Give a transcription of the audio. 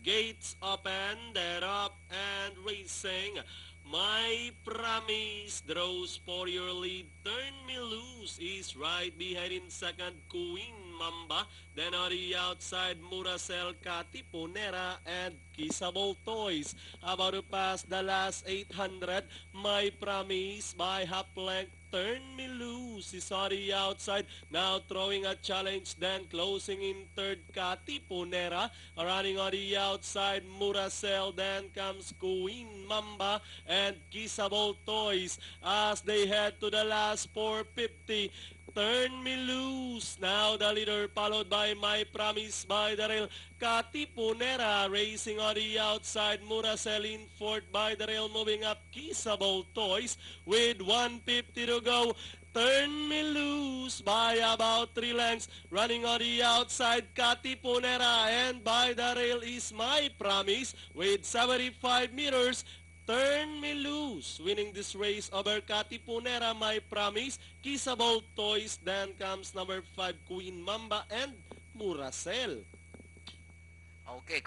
Gates open, they're up and racing. My Promise draws for your lead. Turn Me Loose is right behind in second. Queen Mamba. Then on the outside, Muracel, Katipunera, and Kissable Toys. About to pass the last 800. My Promise by half length. Turn Me Loose is on the outside. Now throwing a challenge, then closing in third, Katipunera. Running on the outside, Muracel. Then comes Queen Mamba and Kissable Toys as they head to the last 450. Turn Me Loose. Now the leader followed by My Promise by the rail. Katipunera racing on the outside. Muracel in fourth by the rail. Moving up Kissable Toys with 150 to go. Turn Me Loose by about 3 lengths. Running on the outside, Katipunera, and by the rail is My Promise with 75 meters. Turn Me Loose, winning this race over Katipunera, My Promise, Kissable Toys, then comes number 5, Queen Mamba, and Muracel. Okay,